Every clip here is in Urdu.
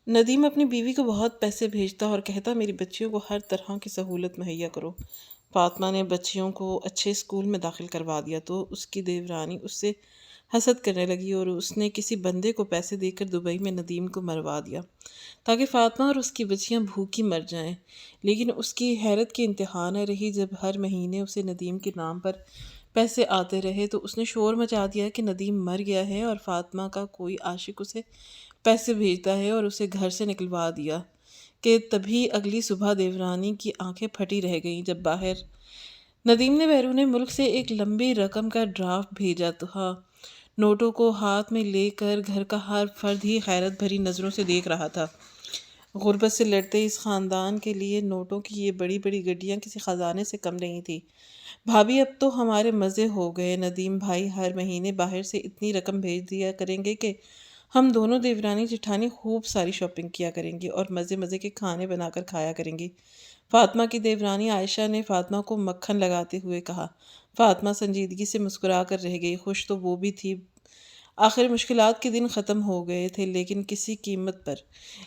ندیم اپنی بیوی کو بہت پیسے بھیجتا اور کہتا میری بچیوں کو ہر طرح کی سہولت مہیا کرو۔ فاطمہ نے بچیوں کو اچھے اسکول میں داخل کروا دیا تو اس کی دیورانی اس سے حسد کرنے لگی اور اس نے کسی بندے کو پیسے دے کر دبئی میں ندیم کو مروا دیا تاکہ فاطمہ اور اس کی بچیاں بھوکی مر جائیں۔ لیکن اس کی حیرت کی انتہا نہ رہی جب ہر مہینے اسے ندیم کے نام پر پیسے آتے رہے تو اس نے شور مچا دیا کہ ندیم مر گیا ہے اور فاطمہ کا کوئی عاشق اسے پیسے بھیجتا ہے اور اسے گھر سے نکلوا دیا کہ تبھی اگلی صبح دیورانی کی آنکھیں پھٹی رہ گئیں جب باہر ندیم نے بیرون ملک سے ایک لمبی رقم کا ڈرافٹ بھیجا تھا۔ نوٹوں کو ہاتھ میں لے کر گھر کا ہر فرد ہی حیرت بھری نظروں سے دیکھ رہا تھا۔ غربت سے لڑتے اس خاندان کے لیے نوٹوں کی یہ بڑی بڑی گڈیاں کسی خزانے سے کم نہیں تھی۔ بھابھی اب تو ہمارے مزے ہو گئے، ندیم بھائی ہر مہینے باہر سے اتنی رقم بھیج دیا کریں گے کہ ہم دونوں دیورانی جٹھانی خوب ساری شاپنگ کیا کریں گی اور مزے مزے کے کھانے بنا کر کھایا کریں گی۔ فاطمہ کی دیورانی عائشہ نے فاطمہ کو مکھن لگاتے ہوئے کہا۔ فاطمہ سنجیدگی سے مسکرا کر رہ گئی۔ خوش تو وہ بھی تھی، آخر مشکلات کے دن ختم ہو گئے تھے، لیکن کسی قیمت پر،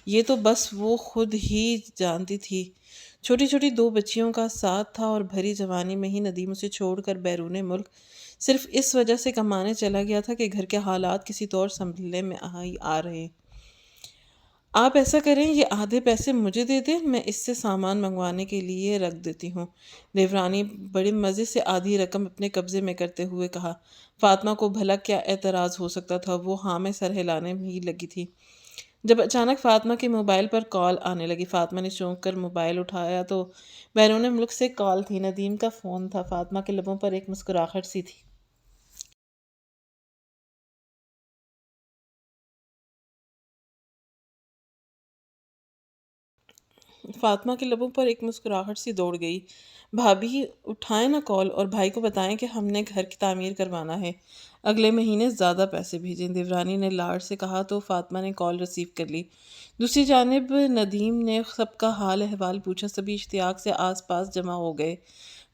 یہ تو بس وہ خود ہی جانتی تھی۔ چھوٹی چھوٹی دو بچیوں کا ساتھ تھا اور بھری جوانی میں ہی ندیم اسے چھوڑ کر بیرون ملک صرف اس وجہ سے کمانے چلا گیا تھا کہ گھر کے حالات کسی طور سنبھلنے میں آ رہے۔ آپ ایسا کریں، یہ آدھے پیسے مجھے دے دیں، میں اس سے سامان منگوانے کے لیے رکھ دیتی ہوں۔ دیورانی بڑے مزے سے آدھی رقم اپنے قبضے میں کرتے ہوئے کہا۔ فاطمہ کو بھلا کیا اعتراض ہو سکتا تھا، وہ ہاں میں سر ہلانے ہی لگی تھی جب اچانک فاطمہ کے موبائل پر کال آنے لگی۔ فاطمہ نے چونک کر موبائل اٹھایا تو بیرون ملک سے کال تھی، ندیم کا فون تھا۔ فاطمہ کے لبوں پر ایک مسکراہٹ سی تھی۔ فاطمہ کے لبوں پر ایک مسکراہٹ سی دوڑ گئی۔ بھابھی اٹھائیں نا کال اور بھائی کو بتائیں کہ ہم نے گھر کی تعمیر کروانا ہے، اگلے مہینے زیادہ پیسے بھیجیں، دیورانی نے لاڑ سے کہا تو فاطمہ نے کال ریسیو کر لی۔ دوسری جانب ندیم نے سب کا حال احوال پوچھا، سبھی اشتیاق سے آس پاس جمع ہو گئے۔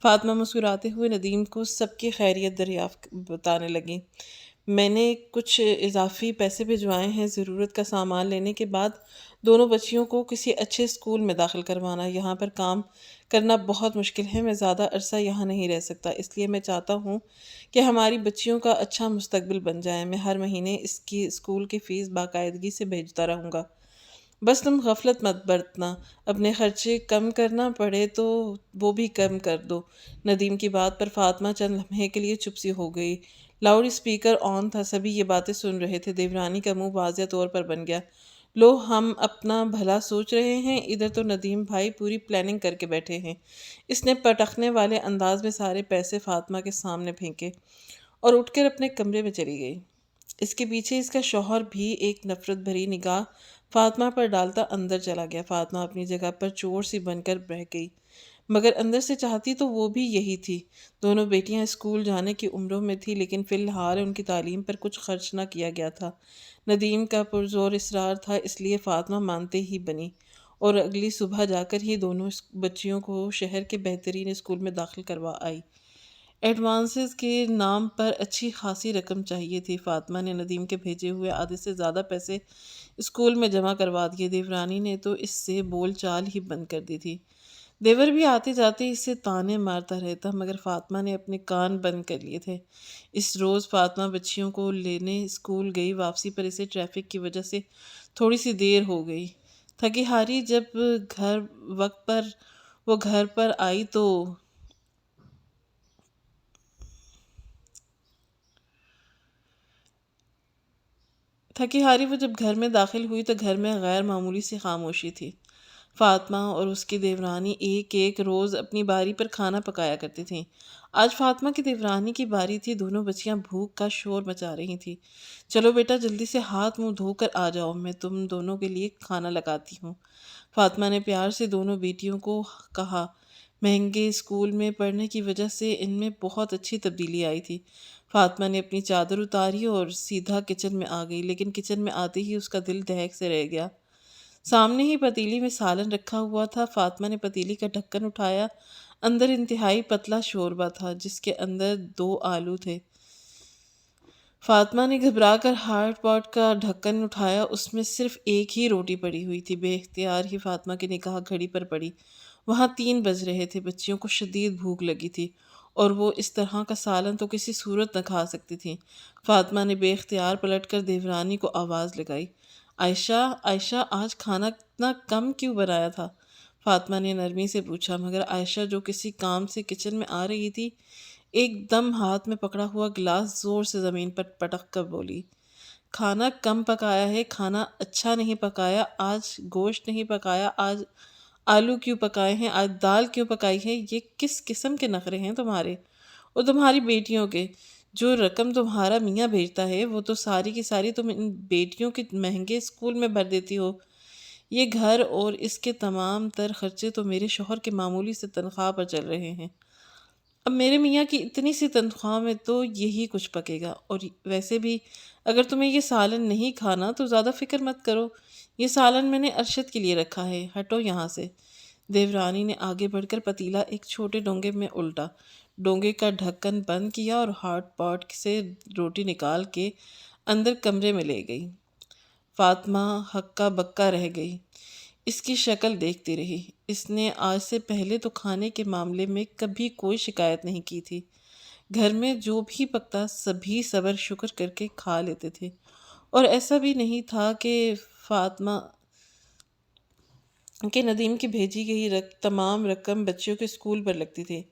فاطمہ مسکراتے ہوئے ندیم کو سب کی خیریت دریافت بتانے لگی۔ میں نے کچھ اضافی پیسے بھجوائے ہیں، ضرورت کا سامان لینے کے بعد دونوں بچیوں کو کسی اچھے اسکول میں داخل کروانا۔ یہاں پر کام کرنا بہت مشکل ہے، میں زیادہ عرصہ یہاں نہیں رہ سکتا، اس لیے میں چاہتا ہوں کہ ہماری بچیوں کا اچھا مستقبل بن جائے۔ میں ہر مہینے اس کی اسکول کی فیس باقاعدگی سے بھیجتا رہوں گا، بس تم غفلت مت برتنا، اپنے خرچے کم کرنا پڑے تو وہ بھی کم کر دو۔ ندیم کی بات پر فاطمہ چند لمحے کے لیے چپ سی ہو گئی۔ لاؤڈ اسپیکر آن تھا، سبھی یہ باتیں سن رہے تھے۔ دیورانی کا منہ واضح طور پر بن گیا۔ لو، ہم اپنا بھلا سوچ رہے ہیں، ادھر تو ندیم بھائی پوری پلاننگ کر کے بیٹھے ہیں۔ اس نے پٹخنے والے انداز میں سارے پیسے فاطمہ کے سامنے پھینکے اور اٹھ کر اپنے کمرے میں چلی گئی۔ اس کے پیچھے اس کا شوہر بھی ایک نفرت بھری نگاہ فاطمہ پر ڈالتا اندر چلا گیا۔ فاطمہ اپنی جگہ پر چور سی بن کر رہ گئی، مگر اندر سے چاہتی تو وہ بھی یہی تھی۔ دونوں بیٹیاں اسکول جانے کی عمروں میں تھی، لیکن فی الحال ان کی تعلیم پر کچھ خرچ نہ کیا گیا تھا۔ ندیم کا پرزور اصرار تھا، اس لیے فاطمہ مانتے ہی بنی اور اگلی صبح جا کر ہی دونوں بچیوں کو شہر کے بہترین اسکول میں داخل کروا آئی۔ ایڈوانسز کے نام پر اچھی خاصی رقم چاہیے تھی۔ فاطمہ نے ندیم کے بھیجے ہوئے آدھے سے زیادہ پیسے اسکول میں جمع کروا دیے۔ دیورانی نے تو اس سے بول چال ہی بند کر دی تھی۔ دیور بھی آتے جاتے اسے تانے مارتا رہتا، مگر فاطمہ نے اپنے کان بند کر لیے تھے۔ اس روز فاطمہ بچیوں کو لینے اسکول گئی، واپسی پر اسے ٹریفک کی وجہ سے تھوڑی سی دیر ہو گئی۔ تھکی ہاری جب گھر وقت پر وہ گھر پر آئی تو تھکی ہاری وہ جب گھر میں داخل ہوئی تو گھر میں غیر معمولی سی خاموشی تھی۔ فاطمہ اور اس کی دیورانی ایک ایک روز اپنی باری پر کھانا پکایا کرتی تھیں۔ آج فاطمہ کی دیورانی کی باری تھی، دونوں بچیاں بھوک کا شور مچا رہی تھیں۔ چلو بیٹا، جلدی سے ہاتھ منہ دھو کر آ جاؤ، میں تم دونوں کے لیے کھانا لگاتی ہوں۔ فاطمہ نے پیار سے دونوں بیٹیوں کو کہا۔ مہنگے اسکول میں پڑھنے کی وجہ سے ان میں بہت اچھی تبدیلی آئی تھی۔ فاطمہ نے اپنی چادر اتاری اور سیدھا کچن میں آ گئی، لیکن کچن میں آتے ہی اس کا دل دہک سے رہ گیا۔ سامنے ہی پتیلی میں سالن رکھا ہوا تھا۔ فاطمہ نے پتیلی کا ڈھکن اٹھایا، اندر انتہائی پتلا شوربہ تھا جس کے اندر 2 آلو تھے۔ فاطمہ نے گھبرا کر ہارٹ پاٹ کا ڈھکن اٹھایا، اس میں صرف ایک ہی روٹی پڑی ہوئی تھی۔ بے اختیار ہی فاطمہ کی نگاہ گھڑی پر پڑی۔ وہاں 3 بج رہے تھے، بچیوں کو شدید بھوک لگی تھی اور وہ اس طرح کا سالن تو کسی صورت نہ کھا سکتی تھیں۔ فاطمہ نے بے اختیار پلٹ کر دیورانی کو آواز لگائی، عائشہ عائشہ، آج کھانا اتنا کم کیوں بنایا تھا؟ فاطمہ نے نرمی سے پوچھا، مگر عائشہ جو کسی کام سے کچن میں آ رہی تھی، ایک دم ہاتھ میں پکڑا ہوا گلاس زور سے زمین پر پٹک کر بولی، کھانا کم پکایا ہے، کھانا اچھا نہیں پکایا، آج گوشت نہیں پکایا، آج آلو کیوں پکائے ہیں، آج دال کیوں پکائی ہے؟ یہ کس قسم کے نخرے ہیں تمہارے اور تمہاری بیٹیوں کے؟ جو رقم تمہارا میاں بھیجتا ہے وہ تو ساری کی ساری تم ان بیٹیوں کے مہنگے اسکول میں بھر دیتی ہو۔ یہ گھر اور اس کے تمام تر خرچے تو میرے شوہر کے معمولی سے تنخواہ پر چل رہے ہیں۔ اب میرے میاں کی اتنی سی تنخواہ میں تو یہی کچھ پکے گا، اور ویسے بھی اگر تمہیں یہ سالن نہیں کھانا تو زیادہ فکر مت کرو، یہ سالن میں نے ارشد کے لیے رکھا ہے، ہٹو یہاں سے۔ دیورانی نے آگے بڑھ کر پتیلا ایک چھوٹے ڈونگے میں الٹا، ڈونگے کا ڈھکن بند کیا اور ہاٹ پاٹ سے روٹی نکال کے اندر کمرے میں لے گئی۔ فاطمہ ہکا بکا رہ گئی، اس کی شکل دیکھتی رہی۔ اس نے آج سے پہلے تو کھانے کے معاملے میں کبھی کوئی شکایت نہیں کی تھی۔ گھر میں جو بھی پکتا سبھی صبر شکر کر کے کھا لیتے تھے، اور ایسا بھی نہیں تھا کہ فاطمہ کہ ندیم کی بھیجی گئی تمام رقم بچیوں کے اسکول پر لگتی تھی۔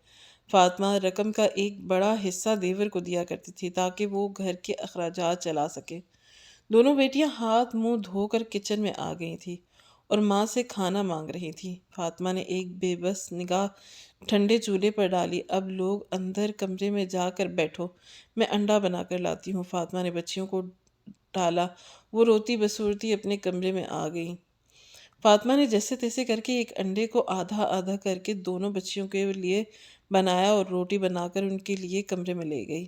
فاطمہ رقم کا ایک بڑا حصہ دیور کو دیا کرتی تھی تاکہ وہ گھر کے اخراجات چلا سکے۔ دونوں بیٹیاں ہاتھ منہ دھو کر کچن میں آ گئی تھیں اور ماں سے کھانا مانگ رہی تھیں۔ فاطمہ نے ایک بے بس نگاہ ٹھنڈے چولہے پر ڈالی۔ اب لوگ اندر کمرے میں جا کر بیٹھو، میں انڈا بنا کر لاتی ہوں۔ فاطمہ نے بچیوں کو ٹالا، وہ روتی بسورتی اپنے کمرے میں آ گئی۔ فاطمہ نے جیسے تیسے کر کے ایک انڈے کو آدھا آدھا کر کے دونوں بچیوں کے لیے بنایا اور روٹی بنا کر ان کے لیے کمرے میں لے گئی۔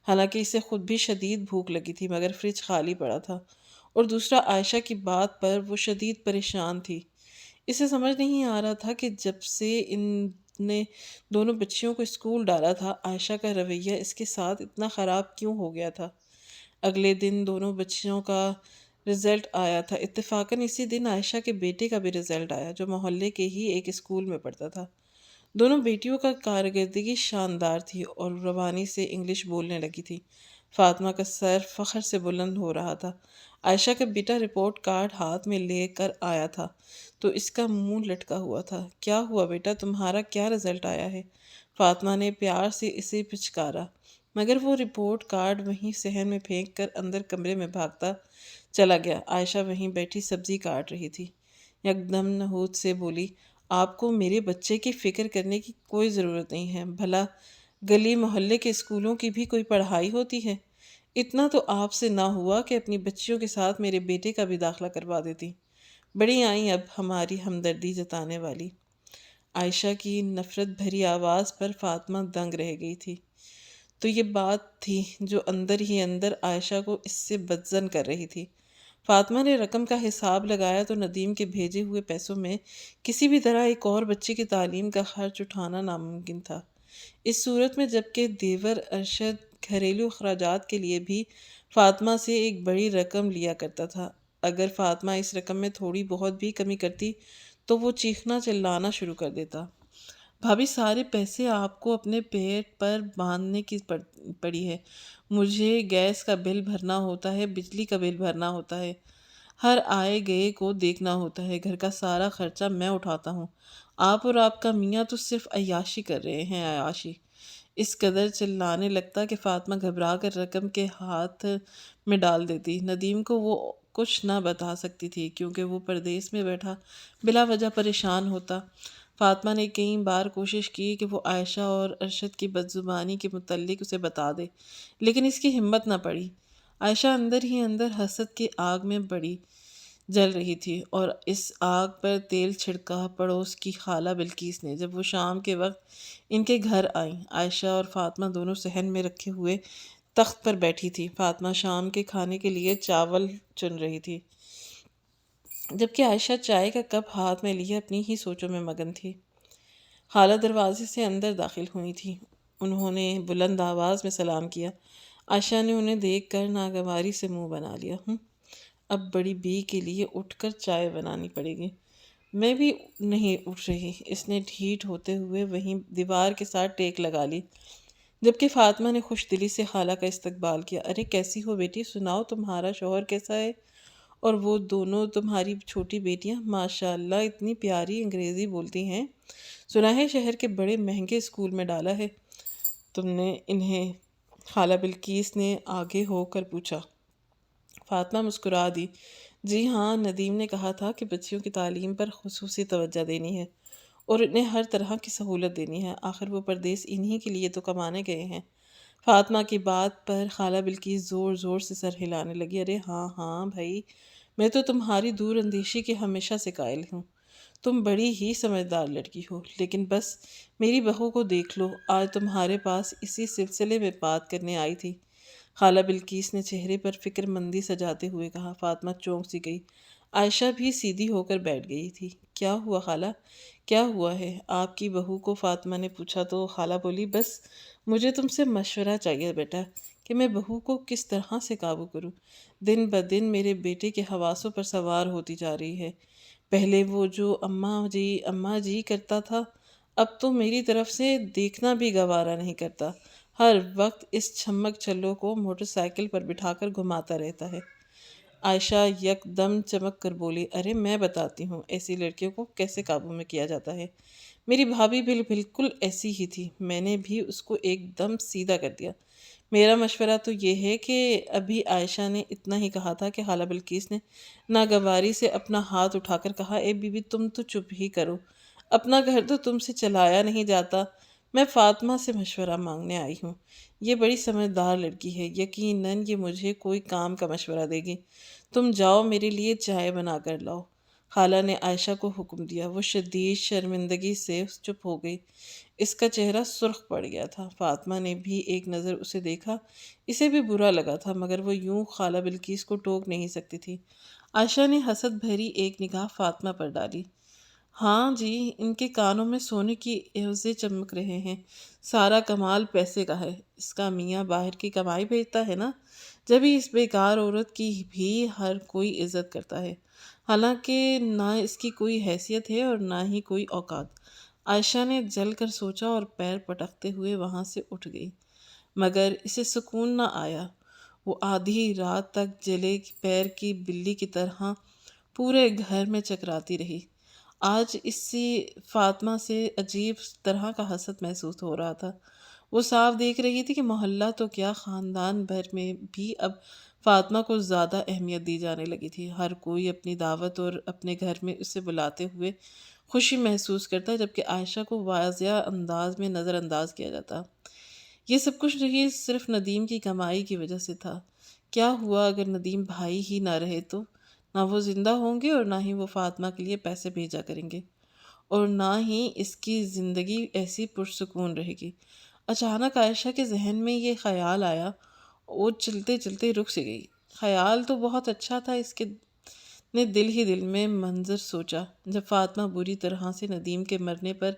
حالانکہ اسے خود بھی شدید بھوک لگی تھی، مگر فریج خالی پڑا تھا، اور دوسرا عائشہ کی بات پر وہ شدید پریشان تھی۔ اسے سمجھ نہیں آ رہا تھا کہ جب سے ان نے دونوں بچیوں کو اسکول ڈالا تھا، عائشہ کا رویہ اس کے ساتھ اتنا خراب کیوں ہو گیا تھا۔ اگلے دن دونوں بچیوں کا رزلٹ آیا تھا۔ اتفاقاً اسی دن عائشہ کے بیٹے کا بھی رزلٹ آیا، جو محلے کے ہی ایک اسکول میں پڑھتا تھا۔ دونوں بیٹیوں کا کارکردگی شاندار تھی اور روانی سے انگلش بولنے لگی تھی۔ فاطمہ کا سر فخر سے بلند ہو رہا تھا۔ عائشہ کا بیٹا رپورٹ کارڈ ہاتھ میں لے کر آیا تھا تو اس کا منہ لٹکا ہوا تھا۔ کیا ہوا بیٹا، تمہارا کیا رزلٹ آیا ہے؟ فاطمہ نے پیار سے اسے پچکارا، مگر وہ رپورٹ کارڈ وہیں صحن میں پھینک کر اندر کمرے میں بھاگتا چلا گیا۔ عائشہ وہیں بیٹھی سبزی کاٹ رہی تھی۔ یکدم نہوت سے بولی، آپ کو میرے بچے کی فکر کرنے کی کوئی ضرورت نہیں ہے، بھلا گلی محلے کے اسکولوں کی بھی کوئی پڑھائی ہوتی ہے؟ اتنا تو آپ سے نہ ہوا کہ اپنی بچیوں کے ساتھ میرے بیٹے کا بھی داخلہ کروا دیتی۔ بڑی آئیں اب ہماری ہمدردی جتانے والی۔ عائشہ کی نفرت بھری آواز پر فاطمہ دنگ رہ گئی تھی۔ تو یہ بات تھی جو اندر ہی اندر عائشہ کو اس سے بدظن کر رہی تھی۔ فاطمہ نے رقم کا حساب لگایا تو ندیم کے بھیجے ہوئے پیسوں میں کسی بھی طرح ایک اور بچے کی تعلیم کا خرچ اٹھانا ناممکن تھا۔ اس صورت میں جبکہ دیور ارشد گھریلو اخراجات کے لیے بھی فاطمہ سے ایک بڑی رقم لیا کرتا تھا، اگر فاطمہ اس رقم میں تھوڑی بہت بھی کمی کرتی تو وہ چیخنا چلانا شروع کر دیتا۔ بھابھی، سارے پیسے آپ کو اپنے پیٹ پر باندھنے کی پڑی ہے۔ مجھے گیس کا بل بھرنا ہوتا ہے، بجلی کا بل بھرنا ہوتا ہے، ہر آئے گئے کو دیکھنا ہوتا ہے، گھر کا سارا خرچہ میں اٹھاتا ہوں۔ آپ اور آپ کا میاں تو صرف عیاشی کر رہے ہیں، عیاشی۔ اس قدر چلانے لگتا کہ فاطمہ گھبرا کر رقم کے ہاتھ میں ڈال دیتی۔ ندیم کو وہ کچھ نہ بتا سکتی تھی کیونکہ وہ پردیس میں بیٹھا بلا وجہ پریشان ہوتا۔ فاطمہ نے کئی بار کوشش کی کہ وہ عائشہ اور ارشد کی بدزبانی کے متعلق اسے بتا دے، لیکن اس کی ہمت نہ پڑی۔ عائشہ اندر ہی اندر حسد کی آگ میں بڑی جل رہی تھی، اور اس آگ پر تیل چھڑکا پڑوس کی خالہ بلکیس نے، جب وہ شام کے وقت ان کے گھر آئیں۔ عائشہ اور فاطمہ دونوں صحن میں رکھے ہوئے تخت پر بیٹھی تھی۔ فاطمہ شام کے کھانے کے لیے چاول چن رہی تھی، جبکہ عائشہ چائے کا کپ ہاتھ میں لیے اپنی ہی سوچوں میں مگن تھی۔ خالہ دروازے سے اندر داخل ہوئی تھی۔ انہوں نے بلند آواز میں سلام کیا، عائشہ نے انہیں دیکھ کر ناگواری سے منہ بنا لیا۔ اب بڑی بی کے لیے اٹھ کر چائے بنانی پڑے گی۔ میں بھی نہیں اٹھ رہی، اس نے ڈھیٹ ہوتے ہوئے وہیں دیوار کے ساتھ ٹیک لگا لی، جبکہ فاطمہ نے خوش دلی سے خالہ کا استقبال کیا۔ ارے کیسی ہو بیٹی، سناؤ تمہارا شوہر کیسا ہے؟ اور وہ دونوں تمہاری چھوٹی بیٹیاں ماشاء اللہ اتنی پیاری انگریزی بولتی ہیں، سنا ہے شہر کے بڑے مہنگے اسکول میں ڈالا ہے تم نے انہیں؟ خالہ بلقیس نے آگے ہو کر پوچھا۔ فاطمہ مسکرا دی۔ جی ہاں، ندیم نے کہا تھا کہ بچیوں کی تعلیم پر خصوصی توجہ دینی ہے اور انہیں ہر طرح کی سہولت دینی ہے، آخر وہ پردیس انہی کے لیے تو کمانے گئے ہیں۔ فاطمہ کی بات پر خالہ بلقیس زور زور سے سر ہلانے لگی۔ ارے ہاں ہاں بھائی، میں تو تمہاری دور اندیشی کے ہمیشہ سے قائل ہوں، تم بڑی ہی سمجھدار لڑکی ہو، لیکن بس میری بہو کو دیکھ لو، آج تمہارے پاس اسی سلسلے میں بات کرنے آئی تھی۔ خالہ بلقیس نے چہرے پر فکر مندی سجاتے ہوئے کہا۔ فاطمہ چونک سی گئی، عائشہ بھی سیدھی ہو کر بیٹھ گئی تھی۔ کیا ہوا خالہ، کیا ہوا ہے آپ کی بہو کو؟ فاطمہ نے پوچھا تو خالہ بولی، بس مجھے تم سے مشورہ چاہیے بیٹا کہ میں بہو کو کس طرح سے قابو کروں، دن بدن میرے بیٹے کے حواسوں پر سوار ہوتی جا رہی ہے۔ پہلے وہ جو اماں جی کرتا تھا، اب تو میری طرف سے دیکھنا بھی گوارا نہیں کرتا، ہر وقت اس چھمک چھلوں کو موٹر سائیکل پر بٹھا کر گھماتا رہتا ہے۔ عائشہ یک دم چمک کر بولی، ارے میں بتاتی ہوں ایسی لڑکیوں کو کیسے قابو میں کیا جاتا ہے، میری بھابھی بالکل ایسی ہی تھی، میں نے بھی اس کو ایک دم سیدھا کر دیا۔ میرا مشورہ تو یہ ہے کہ ابھی عائشہ نے اتنا ہی کہا تھا کہ خالہ بلقیس نے ناگواری سے اپنا ہاتھ اٹھا کر کہا، اے بی بی تم تو چپ ہی کرو، اپنا گھر تو تم سے چلایا نہیں جاتا، میں فاطمہ سے مشورہ مانگنے آئی ہوں، یہ بڑی سمجھدار لڑکی ہے، یقیناً یہ مجھے کوئی کام کا مشورہ دے گی، تم جاؤ میرے لیے چائے بنا کر لاؤ۔ خالہ نے عائشہ کو حکم دیا۔ وہ شدید شرمندگی سے چپ ہو گئی، اس کا چہرہ سرخ پڑ گیا تھا۔ فاطمہ نے بھی ایک نظر اسے دیکھا، اسے بھی برا لگا تھا، مگر وہ یوں خالہ بلقیس کو ٹوک نہیں سکتی تھی۔ عائشہ نے حسد بھری ایک نگاہ فاطمہ پر ڈالی۔ ہاں جی، ان کے کانوں میں سونے کی ایوزیں چمک رہے ہیں، سارا کمال پیسے کا ہے، اس کا میاں باہر کی کمائی بھیجتا ہے نا، جبھی اس بیکار عورت کی بھی ہر کوئی عزت کرتا ہے، حالانکہ نہ اس کی کوئی حیثیت ہے اور نہ ہی کوئی اوقات۔ عائشہ نے جل کر سوچا اور پیر پٹکتے ہوئے وہاں سے اٹھ گئی، مگر اسے سکون نہ آیا۔ وہ آدھی رات تک جلے پیر کی بلی کی طرح پورے گھر میں چکراتی رہی۔ آج اسی فاطمہ سے عجیب طرح کا حسد محسوس ہو رہا تھا۔ وہ صاف دیکھ رہی تھی کہ محلہ تو کیا، خاندان بھر میں بھی اب فاطمہ کو زیادہ اہمیت دی جانے لگی تھی، ہر کوئی اپنی دعوت اور اپنے گھر میں اسے بلاتے ہوئے خوشی محسوس کرتا، جبکہ عائشہ کو واضح انداز میں نظر انداز کیا جاتا۔ یہ سب کچھ نہیں صرف ندیم کی کمائی کی وجہ سے تھا۔ کیا ہوا اگر ندیم بھائی ہی نہ رہے تو؟ نہ وہ زندہ ہوں گے اور نہ ہی وہ فاطمہ کے لیے پیسے بھیجا کریں گے، اور نہ ہی اس کی زندگی ایسی پرسکون رہے گی۔ اچانک عائشہ کے ذہن میں یہ خیال آیا، وہ چلتے چلتے رک سی گئی۔ خیال تو بہت اچھا تھا، اس کے نے دل ہی دل میں منظر سوچا، جب فاطمہ بری طرح سے ندیم کے مرنے پر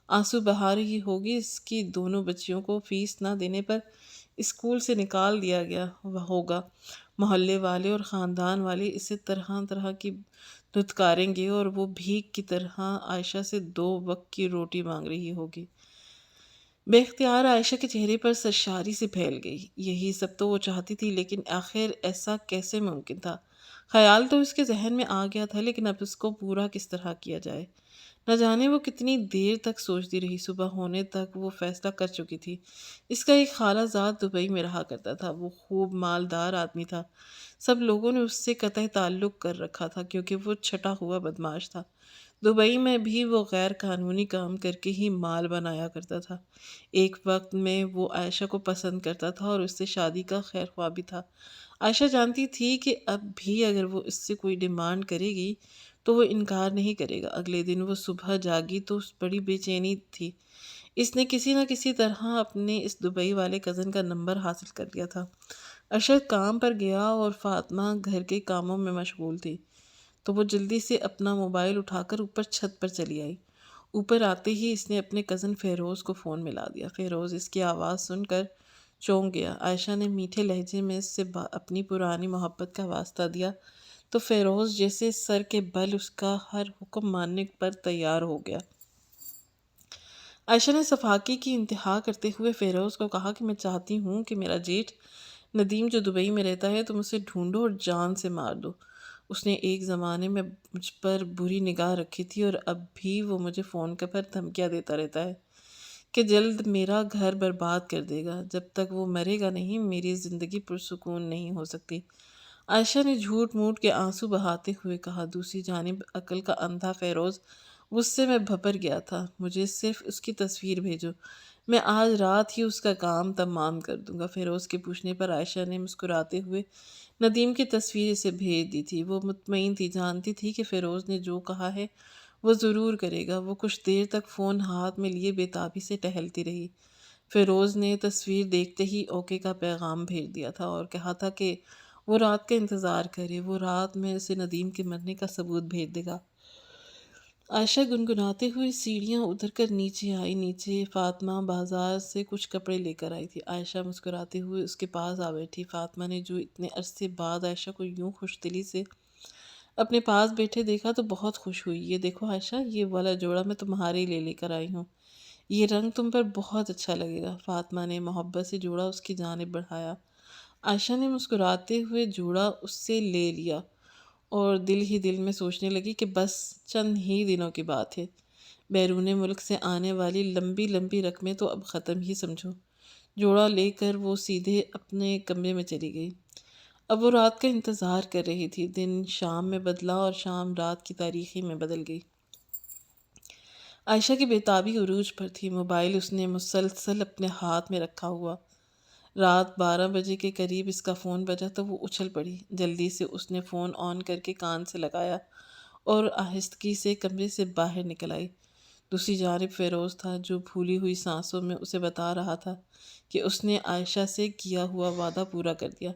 آنسو بہا رہی ہوگی، اس کی دونوں بچیوں کو فیس نہ دینے پر اسکول سے نکال دیا گیا ہوگا، محلے والے اور خاندان والے اسے طرح طرح کی دھتکاریں گے اور وہ بھیک کی طرح عائشہ سے 2 وقت کی روٹی مانگ رہی ہوگی۔ بے اختیار عائشہ کے چہرے پر سرشاری سے پھیل گئی۔ یہی سب تو وہ چاہتی تھی، لیکن آخر ایسا کیسے ممکن تھا؟ خیال تو اس کے ذہن میں آ گیا تھا، لیکن اب اس کو پورا کس طرح کیا جائے؟ نہ جانے وہ کتنی دیر تک سوچتی رہی، صبح ہونے تک وہ فیصلہ کر چکی تھی۔ اس کا ایک خالہ زاد دبئی میں رہا کرتا تھا، وہ خوب مالدار آدمی تھا، سب لوگوں نے اس سے قطعی تعلق کر رکھا تھا کیونکہ وہ چھٹا ہوا بدمعاش تھا۔ دبئی میں بھی وہ غیر قانونی کام کر کے ہی مال بنایا کرتا تھا۔ ایک وقت میں وہ عائشہ کو پسند کرتا تھا اور اس سے شادی کا خیر خواہ بھی تھا۔ عائشہ جانتی تھی کہ اب بھی اگر وہ اس سے کوئی ڈیمانڈ کرے گی تو وہ انکار نہیں کرے گا۔ اگلے دن وہ صبح جاگی تو بڑی بے چینی تھی۔ اس نے کسی نہ کسی طرح اپنے اس دبئی والے کزن کا نمبر حاصل کر لیا تھا۔ ارشد کام پر گیا اور فاطمہ گھر کے کاموں میں مشغول تھی، تو وہ جلدی سے اپنا موبائل اٹھا کر اوپر چھت پر چلی آئی۔ اوپر آتے ہی اس نے اپنے کزن فیروز کو فون ملا دیا۔ فیروز اس کی آواز سن کر چونک گیا۔ عائشہ نے میٹھے لہجے میں اس سے اپنی پرانی محبت کا واسطہ دیا تو فیروز جیسے سر کے بل اس کا ہر حکم ماننے پر تیار ہو گیا۔ عائشہ نے صفاقی کی انتہا کرتے ہوئے فیروز کو کہا کہ میں چاہتی ہوں کہ میرا جیٹھ ندیم جو دبئی میں رہتا ہے تم اسے ڈھونڈو اور جان سے مار دو۔ اس نے ایک زمانے میں مجھ پر بری نگاہ رکھی تھی اور اب بھی وہ مجھے فون پر دھمکیاں دیتا رہتا ہے کہ جلد میرا گھر برباد کر دے گا۔ جب تک وہ مرے گا نہیں میری زندگی پرسکون نہیں ہو سکتی۔ عائشہ نے جھوٹ موٹ کے آنسو بہاتے ہوئے کہا۔ دوسری جانب عقل کا اندھا فیروز غصے میں بھبر گیا تھا۔ مجھے صرف اس کی تصویر بھیجو، میں آج رات ہی اس کا کام تمام کر دوں گا۔ فیروز کے پوچھنے پر عائشہ نے مسکراتے ہوئے ندیم کی تصویر اسے بھیج دی تھی۔ وہ مطمئن تھی، جانتی تھی کہ فیروز نے جو کہا ہے وہ ضرور کرے گا۔ وہ کچھ دیر تک فون ہاتھ میں لیے بے تابی سے ٹہلتی رہی۔ فیروز نے تصویر دیکھتے ہی اوکے کا پیغام بھیج دیا تھا اور کہا تھا کہ وہ رات کا انتظار کرے، وہ رات میں اسے ندیم کے مرنے کا ثبوت بھیج دے گا۔ عائشہ گنگناتے ہوئے سیڑھیاں اتر کر نیچے آئی۔ نیچے فاطمہ بازار سے کچھ کپڑے لے کر آئی تھی۔ عائشہ مسکراتے ہوئے اس کے پاس آ بیٹھی۔ فاطمہ نے جو اتنے عرصے بعد عائشہ کو یوں خوش دلی سے اپنے پاس بیٹھے دیکھا تو بہت خوش ہوئی۔ یہ دیکھو عائشہ، یہ والا جوڑا میں تمہارے لیے لے کر آئی ہوں، یہ رنگ تم پر بہت اچھا لگے گا۔ فاطمہ نے محبت سے جوڑا اس کی جانب بڑھایا۔ عائشہ نے مسکراتے ہوئے جوڑا اس سے لے لیا اور دل ہی دل میں سوچنے لگی کہ بس چند ہی دنوں کی بات ہے، بیرون ملک سے آنے والی لمبی لمبی رقمیں تو اب ختم ہی سمجھو۔ جوڑا لے کر وہ سیدھے اپنے کمرے میں چلی گئی۔ اب وہ رات کا انتظار کر رہی تھی۔ دن شام میں بدلا اور شام رات کی تاریکی میں بدل گئی۔ عائشہ کی بیتابی عروج پر تھی۔ موبائل اس نے مسلسل اپنے ہاتھ میں رکھا ہوا۔ رات 12 بجے کے قریب اس کا فون بجا تو وہ اچھل پڑی۔ جلدی سے اس نے فون آن کر کے کان سے لگایا اور آہستگی سے کمرے سے باہر نکل آئی۔ دوسری جانب فیروز تھا جو بھولی ہوئی سانسوں میں اسے بتا رہا تھا کہ اس نے عائشہ سے کیا ہوا وعدہ پورا کر دیا۔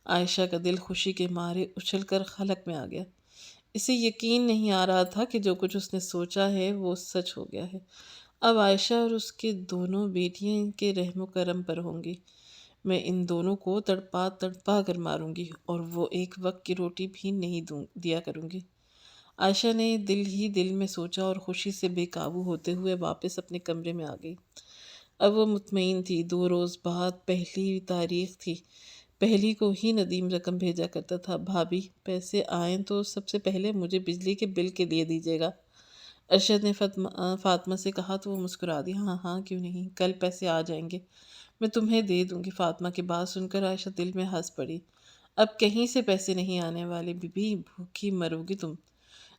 عائشہ کا دل خوشی کے مارے اچھل کر خلق میں آ گیا۔ اسے یقین نہیں آ رہا تھا کہ جو کچھ اس نے سوچا ہے وہ سچ ہو گیا ہے۔ اب عائشہ اور اس کے دونوں بیٹیاں ان کے رحم و کرم پر ہوں گی۔ میں ان دونوں کو تڑپا تڑپا کر ماروں گی اور وہ ایک وقت کی روٹی بھی نہیں دیا کروں گی۔ عائشہ نے دل ہی دل میں سوچا اور خوشی سے بے قابو ہوتے ہوئے واپس اپنے کمرے میں آ گئی۔ اب وہ مطمئن تھی۔ 2 روز بعد پہلی تاریخ تھی۔ پہلی کو ہی ندیم رقم بھیجا کرتا تھا۔ بھابی پیسے آئیں تو سب سے پہلے مجھے بجلی کے بل کے دے دیجیے گا، ارشد نے فاطمہ سے کہا تو وہ مسکرا دی۔ ہاں ہاں کیوں نہیں، کل پیسے آ جائیں گے، میں تمہیں دے دوں گی۔ فاطمہ کی بات سن کر عائشہ دل میں ہنس پڑی۔ اب کہیں سے پیسے نہیں آنے والے، بی بی بھوکی مرو گی تم۔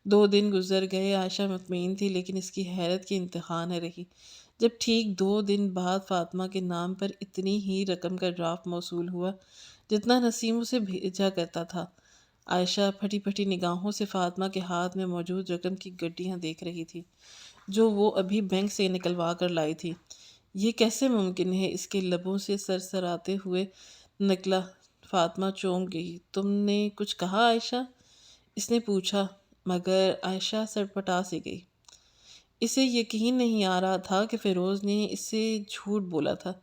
2 دن گزر گئے۔ عائشہ مطمئن تھی لیکن اس کی حیرت کی انتہا نہ رہی جب ٹھیک 2 دن بعد فاطمہ کے نام پر اتنی ہی رقم کا ڈرافٹ موصول ہوا جتنا نسیم اسے بھیجا کرتا تھا۔ عائشہ پھٹی پھٹی نگاہوں سے فاطمہ کے ہاتھ میں موجود رقم کی گڈیاں دیکھ رہی تھی جو وہ ابھی بینک سے نکلوا کر لائی تھی۔ یہ کیسے ممکن ہے؟ اس کے لبوں سے سرسراتے ہوئے نکلا۔ فاطمہ چونک گئی۔ تم نے کچھ کہا عائشہ؟ اس نے پوچھا، مگر عائشہ سڑپٹا سی گئی۔ اسے یقین نہیں آ رہا تھا کہ فیروز نے اسے جھوٹ بولا تھا،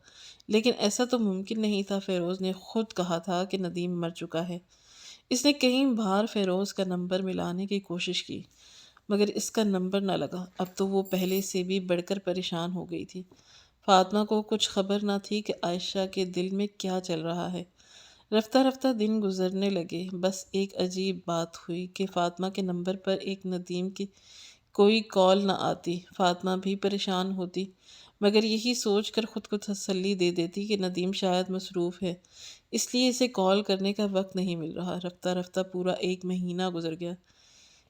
لیکن ایسا تو ممکن نہیں تھا۔ فیروز نے خود کہا تھا کہ ندیم مر چکا ہے۔ اس نے کئی بار فیروز کا نمبر ملانے کی کوشش کی مگر اس کا نمبر نہ لگا۔ اب تو وہ پہلے سے بھی بڑھ کر پریشان ہو گئی تھی۔ فاطمہ کو کچھ خبر نہ تھی کہ عائشہ کے دل میں کیا چل رہا ہے۔ رفتہ رفتہ دن گزرنے لگے۔ بس ایک عجیب بات ہوئی کہ فاطمہ کے نمبر پر ایک ندیم کی کوئی کال نہ آتی۔ فاطمہ بھی پریشان ہوتی مگر یہی سوچ کر خود کو تسلی دے دیتی کہ ندیم شاید مصروف ہے، اس لیے اسے کال کرنے کا وقت نہیں مل رہا۔ رفتہ رفتہ پورا 1 مہینہ گزر گیا۔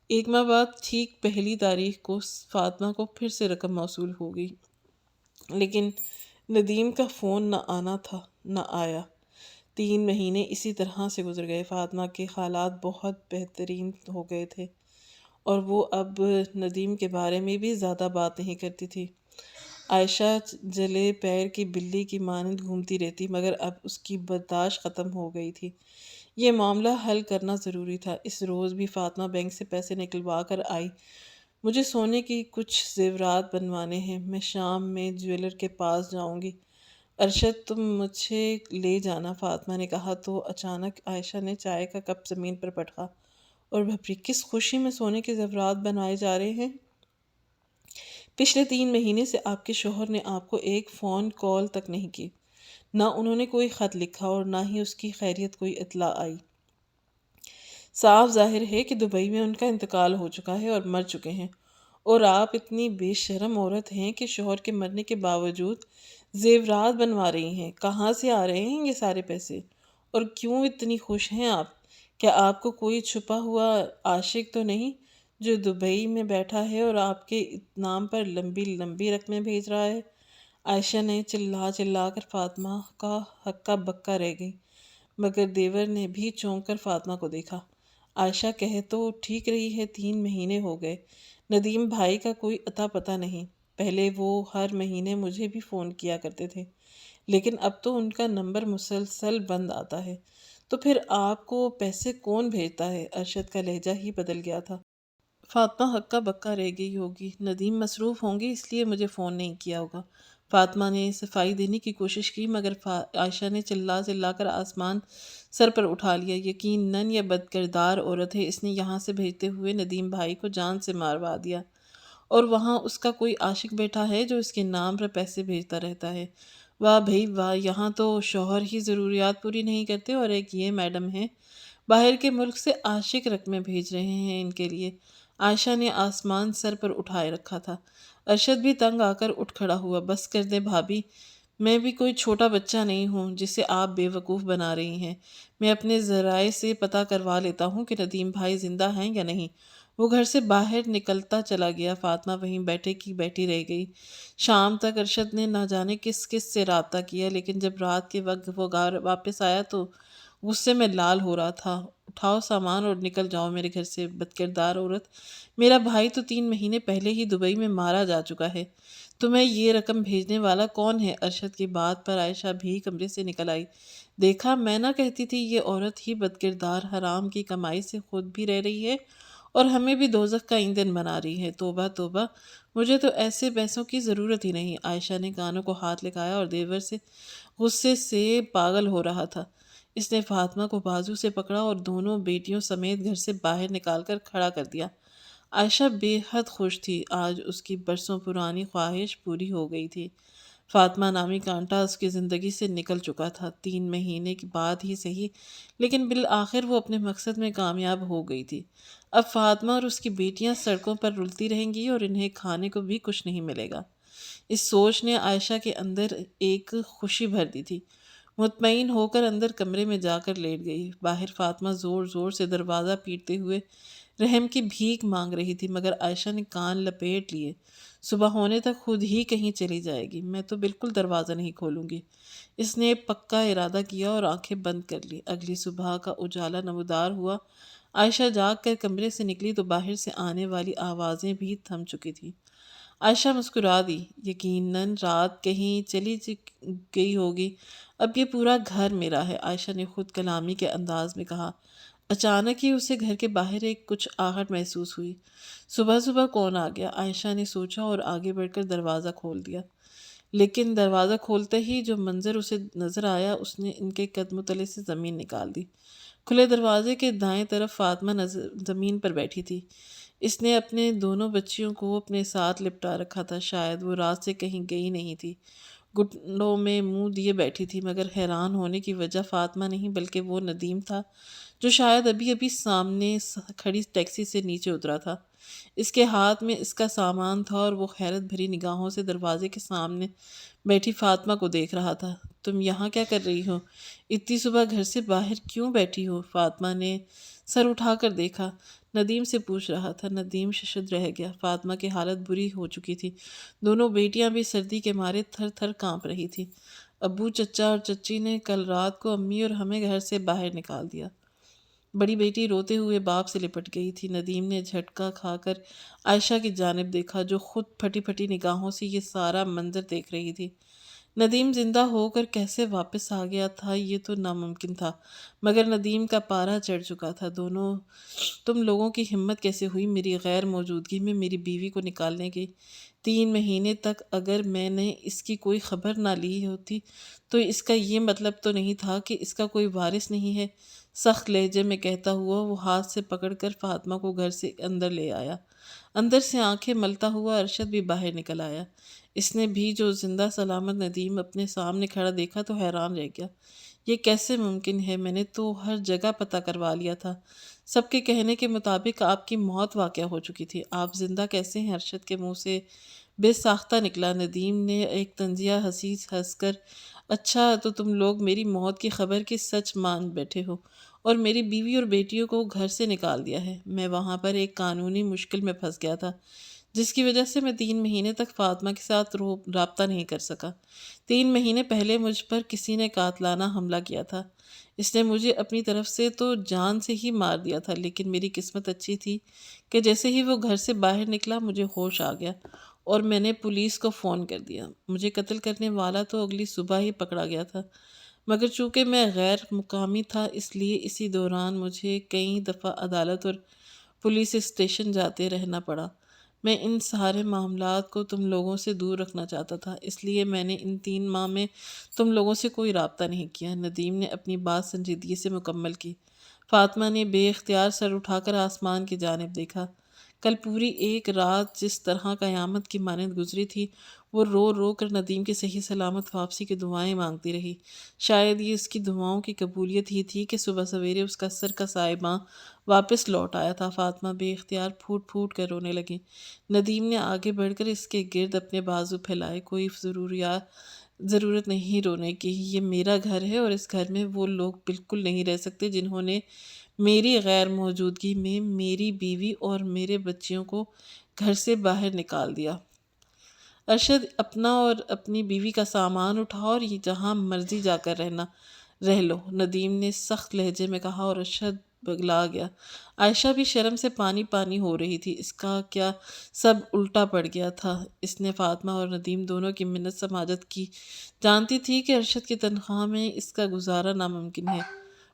1 ماہ بعد ٹھیک پہلی تاریخ کو فاطمہ کو پھر سے رقم موصول ہو گئی لیکن ندیم کا فون نہ آنا تھا نہ آیا۔ 3 مہینے اسی طرح سے گزر گئے۔ فاطمہ کے حالات بہت بہترین ہو گئے تھے اور وہ اب ندیم کے بارے میں بھی زیادہ بات نہیں کرتی تھی۔ عائشہ جلے پیر کی بلی کی مانند گھومتی رہتی مگر اب اس کی برداشت ختم ہو گئی تھی۔ یہ معاملہ حل کرنا ضروری تھا۔ اس روز بھی فاطمہ بینک سے پیسے نکلوا کر آئی۔ مجھے سونے کی کچھ زیورات بنوانے ہیں، میں شام میں جیولر کے پاس جاؤں گی۔ ارشد تم مجھے لے جانا، فاطمہ نے کہا تو اچانک عائشہ نے چائے کا کپ زمین پر پٹکا اور بھپری کس خوشی میں سونے کے زیورات بنائے جا رہے ہیں؟ پچھلے 3 مہینے سے آپ کے شوہر نے آپ کو ایک فون کال تک نہیں کی، نہ انہوں نے کوئی خط لکھا اور نہ ہی اس کی خیریت کوئی اطلاع آئی۔ صاف ظاہر ہے کہ دبئی میں ان کا انتقال ہو چکا ہے اور مر چکے ہیں، اور آپ اتنی بے شرم عورت ہیں کہ شوہر کے مرنے کے باوجود زیورات بنوا رہی ہیں۔ کہاں سے آ رہے ہیں یہ سارے پیسے؟ اور کیوں اتنی خوش ہیں آپ؟ کیا آپ کو کوئی چھپا ہوا عاشق تو نہیں جو دبئی میں بیٹھا ہے اور آپ کے نام پر لمبی لمبی رقمیں بھیج رہا ہے؟ عائشہ نے چلا چلا کر فاطمہ کا ہکا بکا رہ گئی، مگر دیور نے بھی چونک کر فاطمہ کو دیکھا۔ عائشہ کہہ تو ٹھیک رہی ہے، 3 مہینے ہو گئے ندیم بھائی کا کوئی اتا پتہ نہیں۔ پہلے وہ ہر مہینے مجھے بھی فون کیا کرتے تھے، لیکن اب تو ان کا نمبر مسلسل بند آتا ہے۔ تو پھر آپ کو پیسے کون بھیجتا ہے؟ ارشد کا لہجہ ہی بدل گیا تھا۔ فاطمہ ہکا بکا رہ گئی ہوگی، ندیم مصروف ہوں گے اس لیے مجھے فون نہیں کیا ہوگا۔ فاطمہ نے صفائی دینے کی کوشش کی، مگر عائشہ نے چلا چلا کر آسمان سر پر اٹھا لیا۔ یقیناً یہ بدکردار عورت ہے، اس نے یہاں سے بھیجتے ہوئے ندیم بھائی کو جان سے ماروا دیا، اور وہاں اس کا کوئی عاشق بیٹھا ہے جو اس کے نام پر پیسے بھیجتا رہتا ہے۔ واہ بھئی واہ، یہاں تو شوہر ہی ضروریات پوری نہیں کرتے اور ایک یہ میڈم ہے باہر کے ملک سے عاشق رقمیں بھیج رہے ہیں ان کے لیے۔ عائشہ نے آسمان سر پر اٹھائے رکھا تھا۔ ارشد بھی تنگ آ کر اٹھ کھڑا ہوا۔ بس کر دیں بھابی، میں بھی کوئی چھوٹا بچہ نہیں ہوں جسے آپ بے وقوف بنا رہی ہیں۔ میں اپنے ذرائع سے پتہ کروا لیتا ہوں کہ ندیم بھائی زندہ ہیں یا نہیں۔ وہ گھر سے باہر نکلتا چلا گیا۔ فاطمہ وہیں بیٹھے کی بیٹھی رہ گئی۔ شام تک ارشد نے نہ جانے کس کس سے رابطہ کیا، لیکن جب رات کے وقت وہ گھر واپس آیا تو غصے میں لال ہو رہا تھا۔ اٹھاؤ سامان اور نکل جاؤ میرے گھر سے، بدکردار عورت۔ میرا بھائی تو 3 مہینے پہلے ہی دبئی میں مارا جا چکا ہے۔ تمہیں یہ رقم بھیجنے والا کون ہے؟ ارشد کی بات پر عائشہ بھی کمرے سے نکل آئی۔ دیکھا، میں نہ کہتی تھی، یہ عورت ہی بدکردار حرام کی کمائی سے خود بھی رہ رہی ہے اور ہمیں بھی دوزخ کا ایندھن بنا رہی ہے۔ توبہ توبہ، مجھے تو ایسے پیسوں کی ضرورت ہی نہیں۔ عائشہ نے کانوں کو ہاتھ لگایا اور دیور سے غصے سے پاگل ہو رہا تھا۔ اس نے فاطمہ کو بازو سے پکڑا اور دونوں بیٹیوں سمیت گھر سے باہر نکال کر کھڑا کر دیا۔ عائشہ بے حد خوش تھی، آج اس کی برسوں پرانی خواہش پوری ہو گئی تھی۔ فاطمہ نامی کانٹا اس کی زندگی سے نکل چکا تھا، 3 مہینے کے بعد ہی صحیح، لیکن بالآخر وہ اپنے مقصد میں کامیاب ہو گئی تھی۔ اب فاطمہ اور اس کی بیٹیاں سڑکوں پر رلتی رہیں گی اور انہیں کھانے کو بھی کچھ نہیں ملے گا۔ اس سوچ نے عائشہ کے اندر ایک خوشی بھر دی تھی۔ مطمئن ہو کر اندر کمرے میں جا کر لیٹ گئی۔ باہر فاطمہ زور زور سے دروازہ پیٹتے ہوئے رحم کی بھیک مانگ رہی تھی، مگر عائشہ نے کان لپیٹ لیے۔ صبح ہونے تک خود ہی کہیں چلی جائے گی، میں تو بالکل دروازہ نہیں کھولوں گی۔ اس نے پکا ارادہ کیا اور آنکھیں بند کر لی۔ اگلی صبح کا اجالا نمودار ہوا۔ عائشہ جاگ کر کمرے سے نکلی تو باہر سے آنے والی آوازیں بھی تھم چکی تھیں۔ عائشہ مسکرا دی۔ یقیناً رات کہیں چلی گئی ہوگی، اب یہ پورا گھر میرا ہے، عائشہ نے خود کلامی کے انداز میں کہا۔ اچانک ہی اسے گھر کے باہر ایک کچھ آہٹ محسوس ہوئی۔ صبح صبح کون آ گیا؟ عائشہ نے سوچا اور آگے بڑھ کر دروازہ کھول دیا، لیکن دروازہ کھولتے ہی جو منظر اسے نظر آیا اس نے ان کے قدموں تلے سے زمین نکال دی۔ کھلے دروازے کے دائیں طرف فاطمہ زمین پر بیٹھی تھی۔ اس نے اپنے دونوں بچیوں کو اپنے ساتھ لپٹا رکھا تھا، شاید وہ رات سے کہیں گئی نہیں تھی۔ گھٹنوں میں منہ دیے بیٹھی تھی، مگر حیران ہونے کی وجہ فاطمہ نہیں بلکہ وہ ندیم تھا جو شاید ابھی ابھی سامنے کھڑی ٹیکسی سے نیچے اترا تھا۔ اس کے ہاتھ میں اس کا سامان تھا اور وہ حیرت بھری نگاہوں سے دروازے کے سامنے بیٹھی فاطمہ کو دیکھ رہا تھا۔ تم یہاں کیا کر رہی ہو؟ اتنی صبح گھر سے باہر کیوں بیٹھی ہو؟ فاطمہ نے سر اٹھا کر دیکھا۔ ندیم سے پوچھ رہا تھا۔ ندیم ششد رہ گیا۔ فاطمہ کی حالت بری ہو چکی تھی، دونوں بیٹیاں بھی سردی کے مارے تھر تھر کانپ رہی تھی۔ ابو، چچا اور چچی نے کل رات کو امی اور ہمیں گھر سے باہر نکال دیا۔ بڑی بیٹی روتے ہوئے باپ سے لپٹ گئی تھی۔ ندیم نے جھٹکا کھا کر عائشہ کی جانب دیکھا جو خود پھٹی پھٹی نگاہوں سے یہ سارا منظر دیکھ رہی تھی۔ ندیم زندہ ہو کر کیسے واپس آ گیا تھا یہ تو ناممکن تھا، مگر ندیم کا پارا چڑھ چکا تھا۔ تم لوگوں کی ہمت کیسے ہوئی میری غیر موجودگی میں میری بیوی کو نکالنے کی؟ 3 مہینے تک اگر میں نے اس کی کوئی خبر نہ لی ہوتی تو اس کا یہ مطلب تو نہیں تھا کہ اس کا کوئی وارث نہیں ہے۔ سخت لہجے میں کہتا ہوا وہ ہاتھ سے پکڑ کر فاطمہ کو گھر سے اندر لے آیا۔ اندر سے آنکھیں ملتا ہوا ارشد بھی باہر نکل آیا۔ اس نے بھی جو زندہ سلامت ندیم اپنے سامنے کھڑا دیکھا تو حیران رہ گیا۔ یہ کیسے ممکن ہے؟ میں نے تو ہر جگہ پتہ کروا لیا تھا۔ سب کے کہنے کے مطابق آپ کی موت واقع ہو چکی تھی، آپ زندہ کیسے ہیں؟ ارشد کے منہ سے بے ساختہ نکلا۔ ندیم نے ایک طنزیہ ہنس کر، اچھا تو تم لوگ میری موت کی خبر کی سچ مان بیٹھے ہو اور میری بیوی اور بیٹیوں کو گھر سے نکال دیا ہے۔ میں وہاں پر ایک قانونی مشکل میں پھنس گیا تھا جس کی وجہ سے میں 3 مہینے تک فاطمہ کے ساتھ رابطہ نہیں کر سکا۔ 3 مہینے پہلے مجھ پر کسی نے قاتلانہ حملہ کیا تھا۔ اس نے مجھے اپنی طرف سے تو جان سے ہی مار دیا تھا، لیکن میری قسمت اچھی تھی کہ جیسے ہی وہ گھر سے باہر نکلا مجھے ہوش آ گیا اور میں نے پولیس کو فون کر دیا۔ مجھے قتل کرنے والا تو اگلی صبح ہی پکڑا گیا تھا، مگر چونکہ میں غیر مقامی تھا اس لیے اسی دوران مجھے کئی دفعہ عدالت اور پولیس اسٹیشن جاتے رہنا پڑا۔ میں ان سارے معاملات کو تم لوگوں سے دور رکھنا چاہتا تھا، اس لیے میں نے ان 3 ماہ میں تم لوگوں سے کوئی رابطہ نہیں کیا۔ ندیم نے اپنی بات سنجیدگی سے مکمل کی۔ فاطمہ نے بے اختیار سر اٹھا کر آسمان کی جانب دیکھا۔ کل پوری ایک رات جس طرح قیامت کی مانند گزری تھی، وہ رو رو کر ندیم کی صحیح سلامت واپسی کی دعائیں مانگتی رہی۔ شاید یہ اس کی دعاؤں کی قبولیت ہی تھی کہ صبح سویرے اس کا سر کا سائباں واپس لوٹ آیا تھا۔ فاطمہ بے اختیار پھوٹ پھوٹ کر رونے لگی۔ ندیم نے آگے بڑھ کر اس کے گرد اپنے بازو پھیلائے۔ کوئی ضرورت نہیں رونے کی، یہ میرا گھر ہے اور اس گھر میں وہ لوگ بالکل نہیں رہ سکتے جنہوں نے میری غیر موجودگی میں میری بیوی اور میرے بچیوں کو گھر سے باہر نکال دیا۔ ارشد، اپنا اور اپنی بیوی کا سامان اٹھاؤ اور یہ جہاں مرضی جا کر رہ لو، ندیم نے سخت لہجے میں کہا اور ارشد بگلا گیا۔ عائشہ بھی شرم سے پانی پانی ہو رہی تھی۔ اس کا کیا سب الٹا پڑ گیا تھا؟ اس نے فاطمہ اور ندیم دونوں کی منت سماجت کی، جانتی تھی کہ ارشد کی تنخواہ میں اس کا گزارا ناممکن ہے،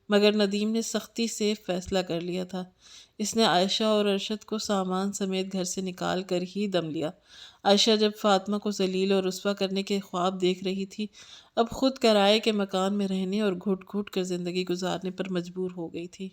مگر ندیم نے سختی سے فیصلہ کر لیا تھا۔ اس نے عائشہ اور ارشد کو سامان سمیت گھر سے نکال کر ہی دم لیا۔ عائشہ جب فاطمہ کو ذلیل اور رسوا کرنے کے خواب دیکھ رہی تھی، اب خود کرائے کے مکان میں رہنے اور گھٹ گھٹ کر زندگی گزارنے پر مجبور ہو گئی تھی۔